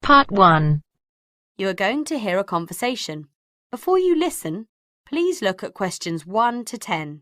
Part 1. You are going to hear a conversation. Before you listen, please look at questions 1 to 10.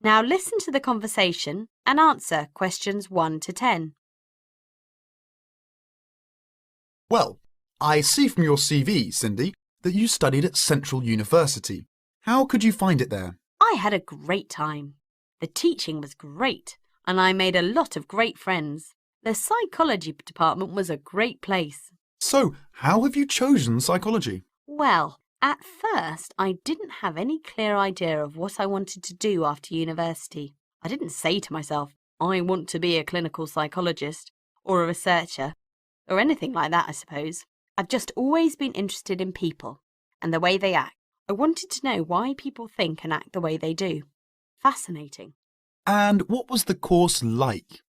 Now listen to the conversation and answer questions 1 to 10. Well, I see from your CV, Cindy, that you studied at Central University. How could you find it there? I had a great time. The teaching was great and I made a lot of great friends. The psychology department was a great place. So, how have you chosen psychology? Well, at first I didn't have any clear idea of what I wanted to do after university. I didn't say to myself, I want to be a clinical psychologist or a researcher or anything like that, I suppose. I've just always been interested in people and the way they act. I wanted to know why people think and act the way they do. Fascinating. And what was the course like?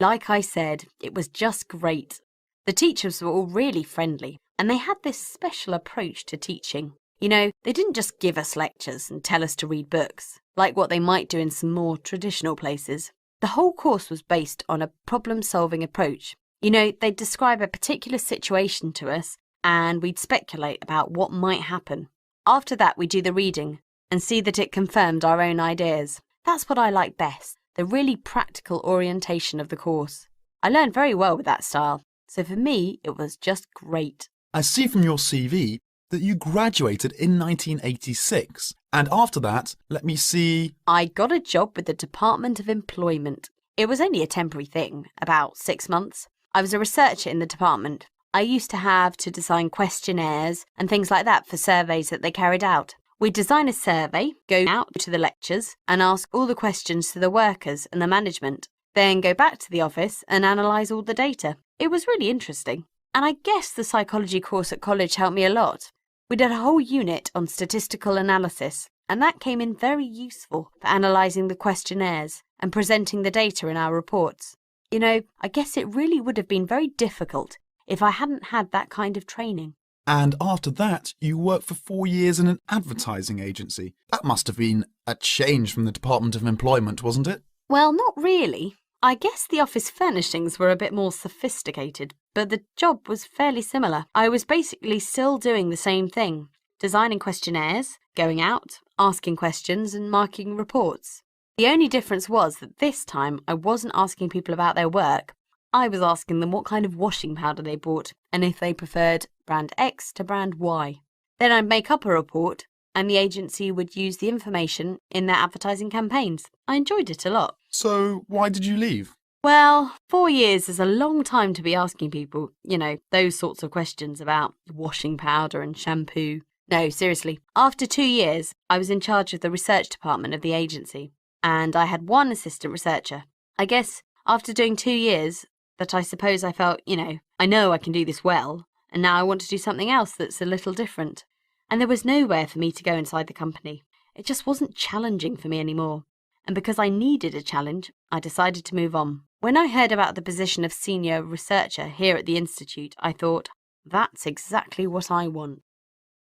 Like I said, it was just great. The teachers were all really friendly and they had this special approach to teaching. You know, they didn't just give us lectures and tell us to read books, like what they might do in some more traditional places. The whole course was based on a problem-solving approach. You know, they'd describe a particular situation to us and we'd speculate about what might happen. After that, we'd do the reading and see that it confirmed our own ideas. That's what I like best, the really practical orientation of the course. I learned very well with that style, so for me, it was just great. I see from your CV that you graduated in 1986, and after that, let me see... I got a job with the Department of Employment. It was only a temporary thing, about 6 months. I was a researcher in the department. I used to have to design questionnaires and things like that for surveys that they carried out. We'd design a survey, go out to the lectures and ask all the questions to the workers and the management, then go back to the office and analyse all the data. It was really interesting. And I guess the psychology course at college helped me a lot. We did a whole unit on statistical analysis, and that came in very useful for analysing the questionnaires and presenting the data in our reports. You know, I guess it really would have been very difficult if I hadn't had that kind of training. And after that, you worked for 4 years in an advertising agency. That must have been a change from the Department of Employment, wasn't it? Well, not really. I guess the office furnishings were a bit more sophisticated, but the job was fairly similar. I was basically still doing the same thing, designing questionnaires, going out, asking questions and marking reports. The only difference was that this time I wasn't asking people about their work. I was asking them what kind of washing powder they bought and if they preferred brand X to brand Y. Then I'd make up a report and the agency would use the information in their advertising campaigns. I enjoyed it a lot. So, why did you leave? Well, 4 years is a long time to be asking people, you know, those sorts of questions about washing powder and shampoo. No, seriously. After 2 years, I was in charge of the research department of the agency, and I had one assistant researcher. I guess after doing 2 years, that I suppose I felt, I know I can do this well, and now I want to do something else that's a little different. And there was nowhere for me to go inside the company. It just wasn't challenging for me anymore. And because I needed a challenge, I decided to move on. When I heard about the position of senior researcher here at the Institute, I thought, that's exactly what I want.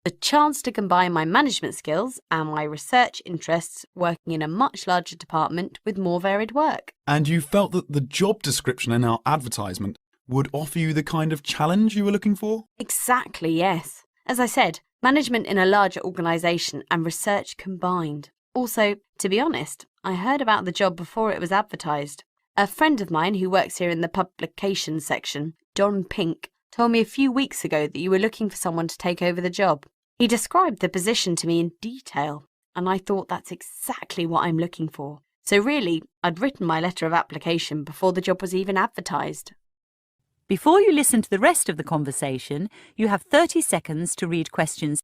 The chance to combine my management skills and my research interests working in a much larger department with more varied work. And you felt that the job description in our advertisement would offer you the kind of challenge you were looking for? Exactly, yes. As I said, management in a larger organisation and research combined. Also, to be honest, I heard about the job before it was advertised. A friend of mine who works here in the publications section, Don Pink, told me a few weeks ago that you were looking for someone to take over the job. He described the position to me in detail, and I thought that's exactly what I'm looking for. So really, I'd written my letter of application before the job was even advertised. Before you listen to the rest of the conversation, you have 30 seconds to read questions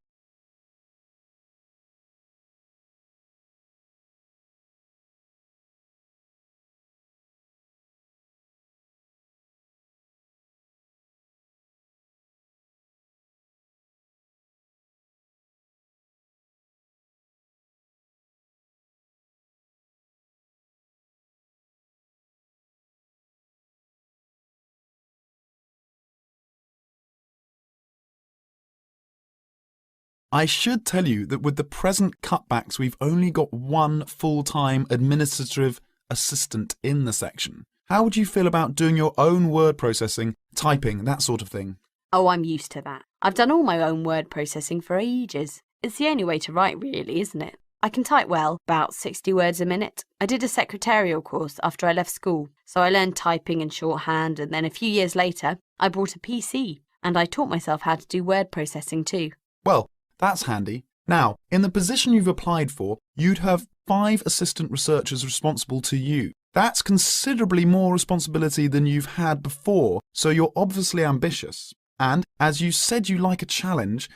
I should tell you that with the present cutbacks, we've only got one full-time administrative assistant in the section. How would you feel about doing your own word processing, typing, that sort of thing? Oh, I'm used to that. I've done all my own word processing for ages. It's the only way to write, really, isn't it? I can type well, about 60 words a minute. I did a secretarial course after I left school, so I learned typing and shorthand, and then a few years later, I bought a PC, and I taught myself how to do word processing too. Well, that's handy. Now, in the position you've applied for, you'd have 5 assistant researchers responsible to you. That's considerably more responsibility than you've had before, so you're obviously ambitious. And as you said you like a challenge,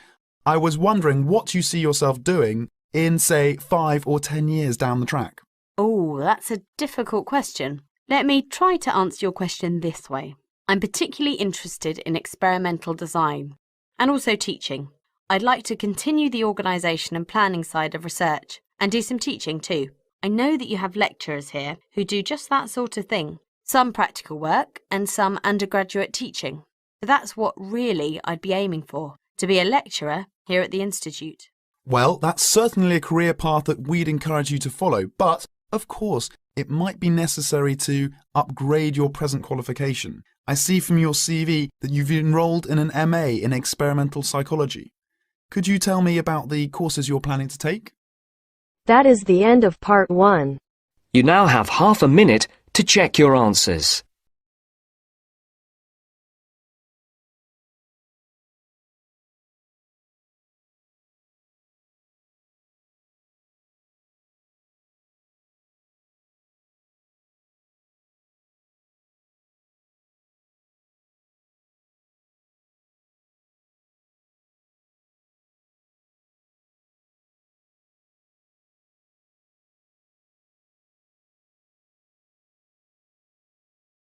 I was wondering what you see yourself doing in, say, 5 or 10 years down the track. Oh, that's a difficult question. Let me try to answer your question this way. I'm particularly interested in experimental design and also teaching. I'd like to continue the organisation and planning side of research and do some teaching too. I know that you have lecturers here who do just that sort of thing, some practical work and some undergraduate teaching. So that's what really I'd be aiming for, to be a lecturer here at the Institute. Well, that's certainly a career path that we'd encourage you to follow, but, of course, it might be necessary to upgrade your present qualification. I see from your CV that you've enrolled in an MA in experimental psychology. Could you tell me about the courses you're planning to take? That is the end of part 1. You now have half a minute to check your answers.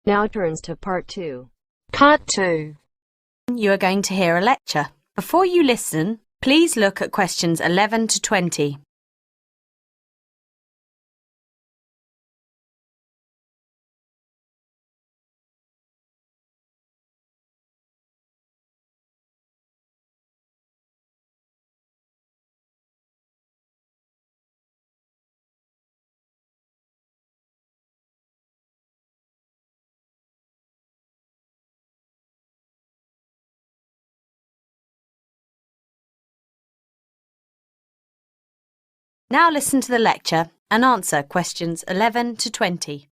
Now turns to part 2. Part 2. You are going to hear a lecture. Before you listen, please look at questions 11 to 20. Now listen to the lecture and answer questions 11 to 20.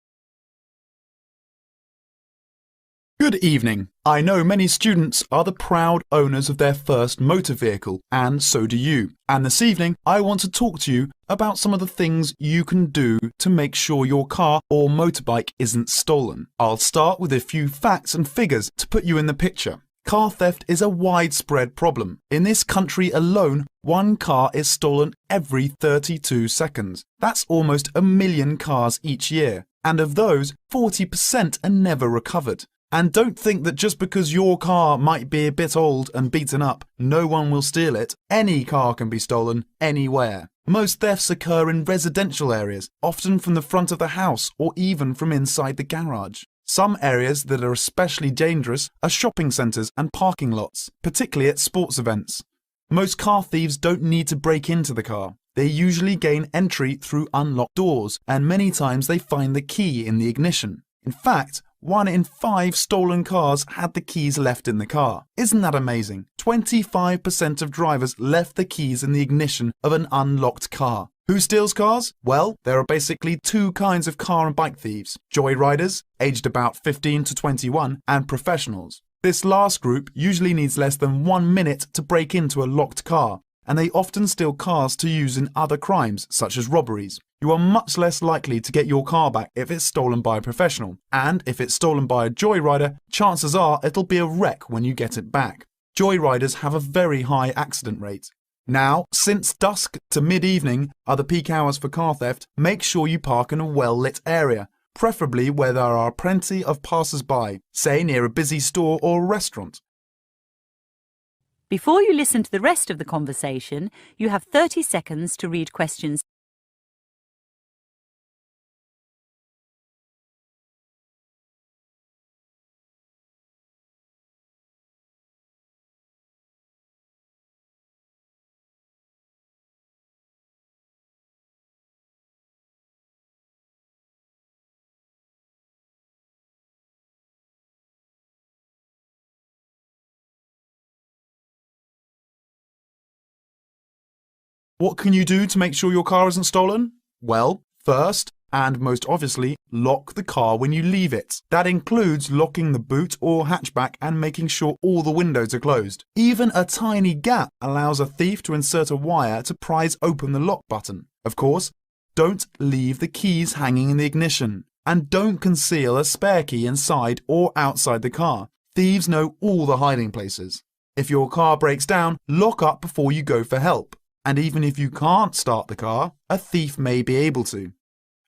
Good evening. I know many students are the proud owners of their first motor vehicle, and so do you. And this evening, I want to talk to you about some of the things you can do to make sure your car or motorbike isn't stolen. I'll start with a few facts and figures to put you in the picture. Car theft is a widespread problem. In this country alone, one car is stolen every 32 seconds. That's almost 1 million cars each year. And of those, 40% are never recovered. And don't think that just because your car might be a bit old and beaten up, no one will steal it. Any car can be stolen anywhere. Most thefts occur in residential areas, often from the front of the house or even from inside the garage. Some areas that are especially dangerous are shopping centres and parking lots, particularly at sports events. Most car thieves don't need to break into the car. They usually gain entry through unlocked doors, and many times they find the key in the ignition. In fact, 1 in 5 stolen cars had the keys left in the car. Isn't that amazing? 25% of drivers left the keys in the ignition of an unlocked car. Who steals cars? Well, there are basically 2 kinds of car and bike thieves: joyriders, aged about 15 to 21, and professionals. This last group usually needs less than 1 minute to break into a locked car, and they often steal cars to use in other crimes, such as robberies. You are much less likely to get your car back if it's stolen by a professional, and if it's stolen by a joyrider, chances are it'll be a wreck when you get it back. Joyriders have a very high accident rate. Now, since dusk to mid-evening are the peak hours for car theft, make sure you park in a well-lit area, preferably where there are plenty of passers-by, say near a busy store or restaurant. Before you listen to the rest of the conversation, you have 30 seconds to read questions What can you do to make sure your car isn't stolen? Well, first, and most obviously, lock the car when you leave it. That includes locking the boot or hatchback and making sure all the windows are closed. Even a tiny gap allows a thief to insert a wire to prise open the lock button. Of course, don't leave the keys hanging in the ignition. And don't conceal a spare key inside or outside the car. Thieves know all the hiding places. If your car breaks down, lock up before you go for help. And even if you can't start the car, a thief may be able to.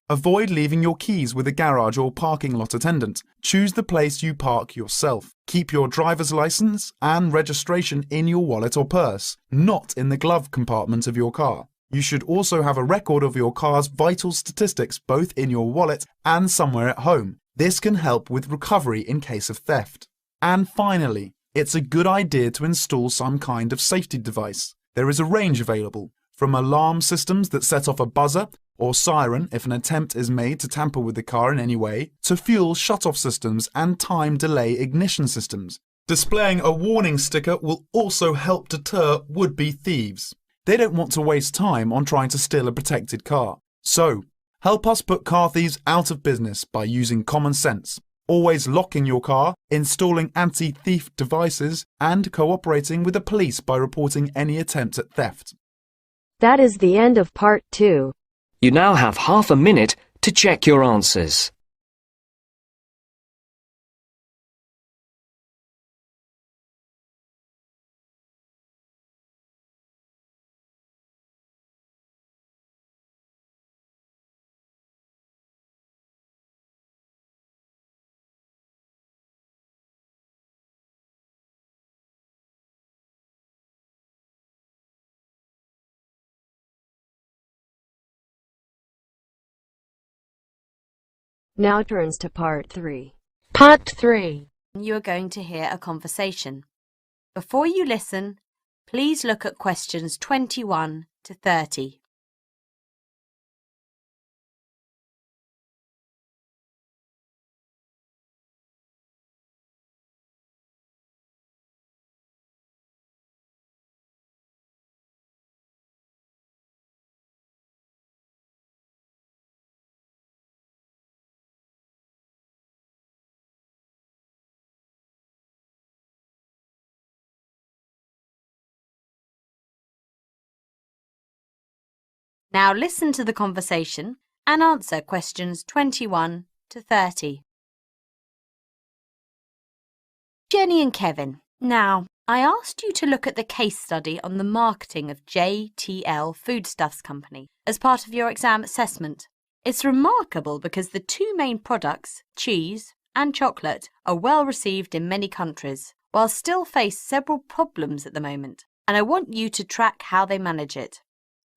Avoid leaving your keys with a garage or parking lot attendant. Choose the place you park yourself. Keep your driver's license and registration in your wallet or purse, not in the glove compartment of your car. You should also have a record of your car's vital statistics both in your wallet and somewhere at home. This can help with recovery in case of theft. And finally, it's a good idea to install some kind of safety device. There is a range available, from alarm systems that set off a buzzer or siren if an attempt is made to tamper with the car in any way, to fuel shut-off systems and time delay ignition systems. Displaying a warning sticker will also help deter would-be thieves. They don't want to waste time on trying to steal a protected car. So, help us put car thieves out of business by using common sense, always locking your car, installing anti-thief devices, and cooperating with the police by reporting any attempt at theft. That is the end of part 2. You now have half a minute to check your answers. Now turns to part 3. Part 3. You are going to hear a conversation. Before you listen, please look at questions 21 to 30. Now listen to the conversation and answer questions 21 to 30. Jenny and Kevin, now, I asked you to look at the case study on the marketing of JTL Foodstuffs Company as part of your exam assessment. It's remarkable because the two main products, cheese and chocolate, are well received in many countries, while still face several problems at the moment, and I want you to track how they manage it.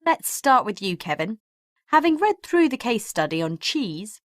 Let's start with you, Kevin. Having read through the case study on cheese,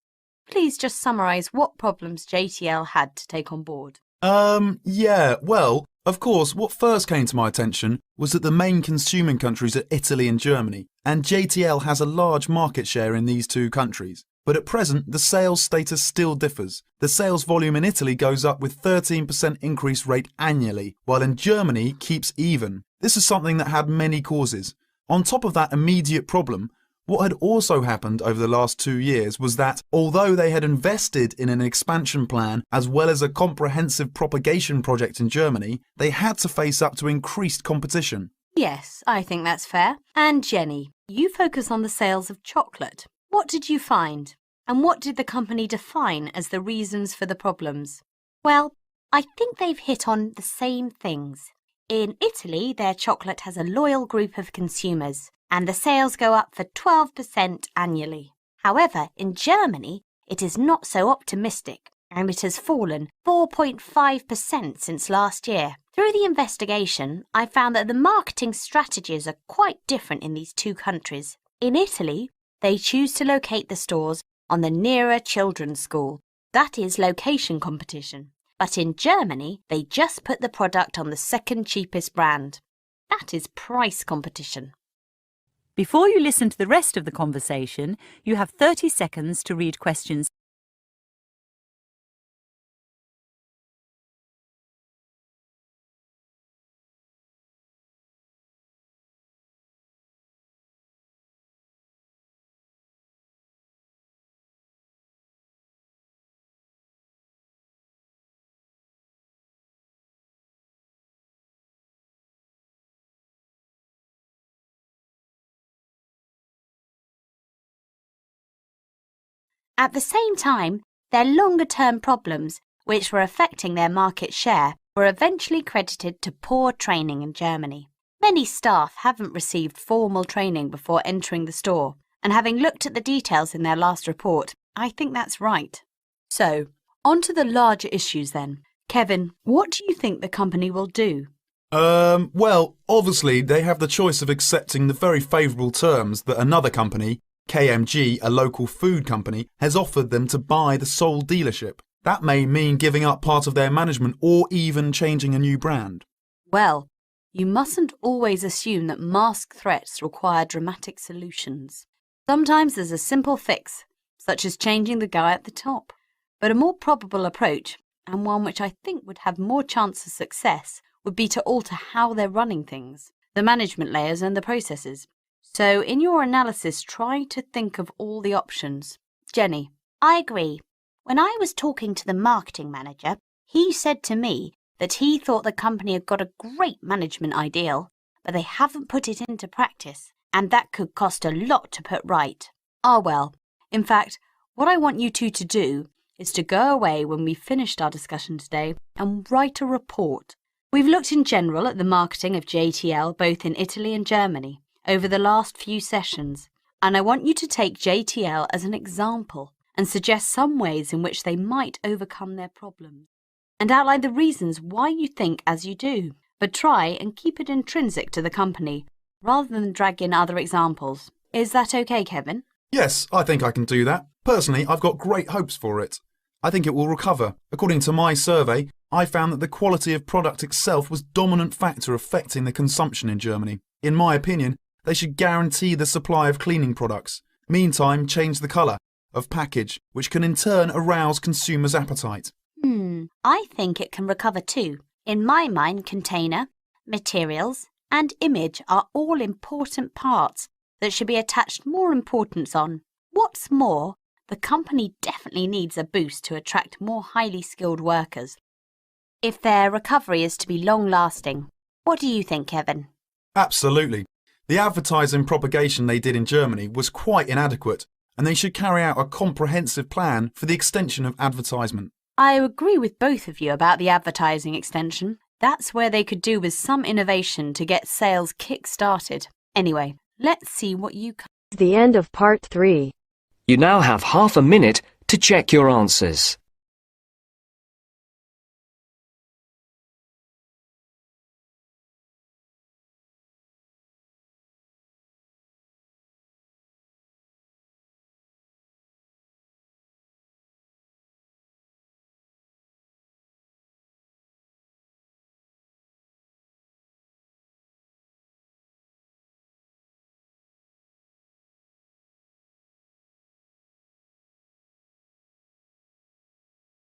please just summarise what problems JTL had to take on board. Well, of course, what first came to my attention was that the main consuming countries are Italy and Germany, and JTL has a large market share in these two countries. But at present, the sales status still differs. The sales volume in Italy goes up with 13% increase rate annually, while in Germany keeps even. This is something that had many causes. On top of that immediate problem, what had also happened over the last 2 years was that, although they had invested in an expansion plan as well as a comprehensive propagation project in Germany, they had to face up to increased competition. Yes, I think that's fair. And Jenny, you focus on the sales of chocolate. What did you find? And what did the company define as the reasons for the problems? Well, I think they've hit on the same things. In Italy, their chocolate has a loyal group of consumers, and the sales go up for 12% annually. However, in Germany, it is not so optimistic, and it has fallen 4.5% since last year. Through the investigation, I found that the marketing strategies are quite different in these two countries. In Italy, they choose to locate the stores on the nearer children's school. That is location competition. But in Germany, they just put the product on the second cheapest brand. That is price competition. Before you listen to the rest of the conversation, you have 30 seconds to read questions At the same time, their longer-term problems, which were affecting their market share, were eventually credited to poor training in Germany. Many staff haven't received formal training before entering the store, and having looked at the details in their last report, I think that's right. So, on to the larger issues then. Kevin, what do you think the company will do? Well, obviously they have the choice of accepting the very favourable terms that another company, KMG, a local food company, has offered them to buy the sole dealership. That may mean giving up part of their management or even changing a new brand. Well, you mustn't always assume that mask threats require dramatic solutions. Sometimes there's a simple fix, such as changing the guy at the top. But a more probable approach, and one which I think would have more chance of success, would be to alter how they're running things, the management layers and the processes. So in your analysis, try to think of all the options. Jenny? I agree. When I was talking to the marketing manager, he said to me that he thought the company had got a great management ideal, but they haven't put it into practice, and that could cost a lot to put right. Ah, well. In fact, what I want you two to do is to go away when we've finished our discussion today and write a report. We've looked in general at the marketing of JTL both in Italy and Germany over the last few sessions, and I want you to take JTL as an example and suggest some ways in which they might overcome their problems, and outline the reasons why you think as you do, but try and keep it intrinsic to the company rather than drag in other examples. Is that okay, Kevin? Yes, I think I can do that. Personally, I've got great hopes for it. I think it will recover. According to my survey, I found that the quality of product itself was dominant factor affecting the consumption in Germany. In my opinion, they should guarantee the supply of cleaning products. Meantime, change the colour of package, which can in turn arouse consumers' appetite. I think it can recover too. In my mind, container, materials, and image are all important parts that should be attached more importance on. What's more, the company definitely needs a boost to attract more highly skilled workers if their recovery is to be long-lasting. What do you think, Kevin? Absolutely. The advertising propagation they did in Germany was quite inadequate, and they should carry out a comprehensive plan for the extension of advertisement. I agree with both of you about the advertising extension. That's where they could do with some innovation to get sales kick-started. Anyway, let's see what you can. The end of part 3. You now have half a minute to check your answers.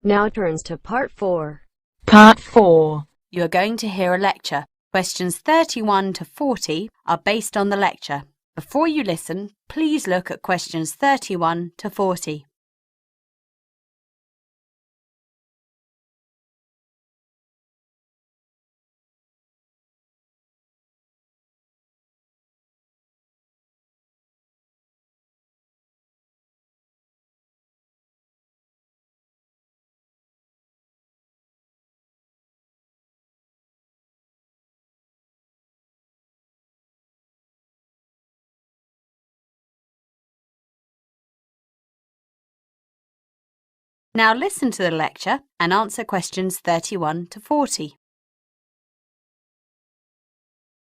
Now turns to part 4. Part 4. You are going to hear a lecture. Questions 31 to 40 are based on the lecture. Before you listen, please look at questions 31 to 40. Now listen to the lecture and answer questions 31 to 40.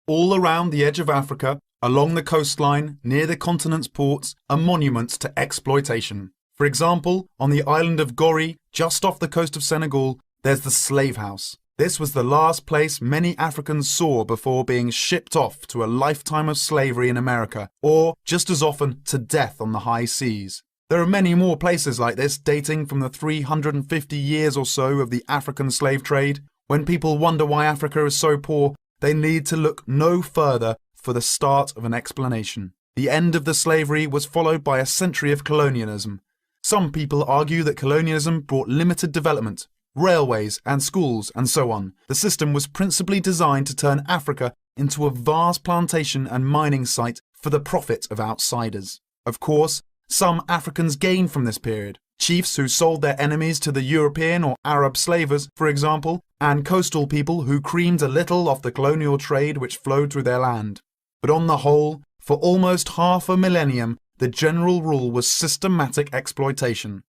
All around the edge of Africa, along the coastline, near the continent's ports, are monuments to exploitation. For example, on the island of Gori, just off the coast of Senegal, there's the slave house. This was the last place many Africans saw before being shipped off to a lifetime of slavery in America, or, just as often, to death on the high seas. There are many more places like this dating from the 350 years or so of the African slave trade. When people wonder why Africa is so poor, they need to look no further for the start of an explanation. The end of the slavery was followed by a century of colonialism. Some people argue that colonialism brought limited development, railways and schools and so on. The system was principally designed to turn Africa into a vast plantation and mining site for the profit of outsiders. Of course, Some Africans gained from this period. Chiefs who sold their enemies to the European or Arab slavers, for example, and coastal people who creamed a little off the colonial trade which flowed through their land. But on the whole, for almost half a millennium, the general rule was systematic exploitation.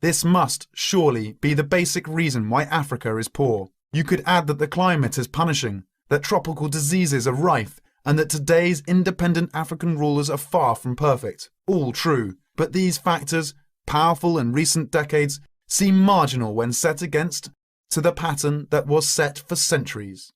This must, surely, be the basic reason why Africa is poor. You could add that the climate is punishing, that tropical diseases are rife, and that today's independent African rulers are far from perfect. All true, but these factors, powerful in recent decades, seem marginal when set against to the pattern that was set for centuries.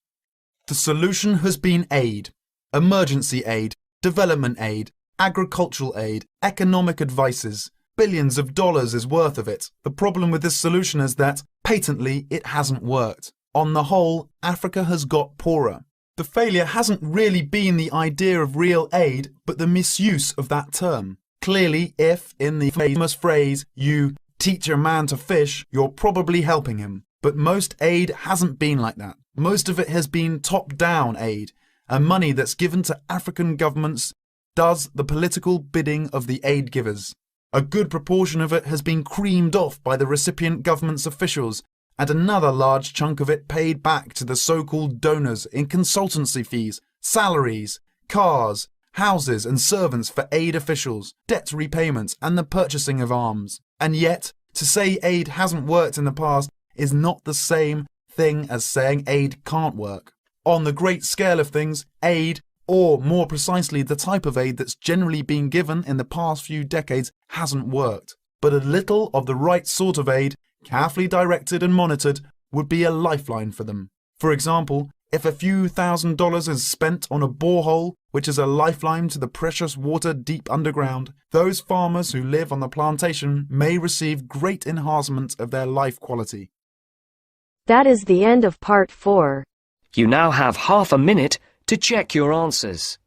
The solution has been aid, emergency aid, development aid, agricultural aid, economic advices. Billions of dollars is worth of it. The problem with this solution is that, patently, it hasn't worked. On the whole, Africa has got poorer. The failure hasn't really been the idea of real aid, but the misuse of that term. Clearly, if, in the famous phrase, you teach a man to fish, you're probably helping him. But most aid hasn't been like that. Most of it has been top-down aid, and money that's given to African governments does the political bidding of the aid givers. A good proportion of it has been creamed off by the recipient government's officials, and another large chunk of it paid back to the so-called donors in consultancy fees, salaries, cars, houses and servants for aid officials, debt repayments and the purchasing of arms. And yet, to say aid hasn't worked in the past is not the same thing as saying aid can't work. On the great scale of things, aid, or more precisely the type of aid that's generally been given in the past few decades, hasn't worked. But a little of the right sort of aid, carefully directed and monitored, would be a lifeline for them. For example, if a few $1,000s is spent on a borehole, which is a lifeline to the precious water deep underground, those farmers who live on the plantation may receive great enhancement of their life quality. That is the end of part 4. You now have half a minute to check your answers.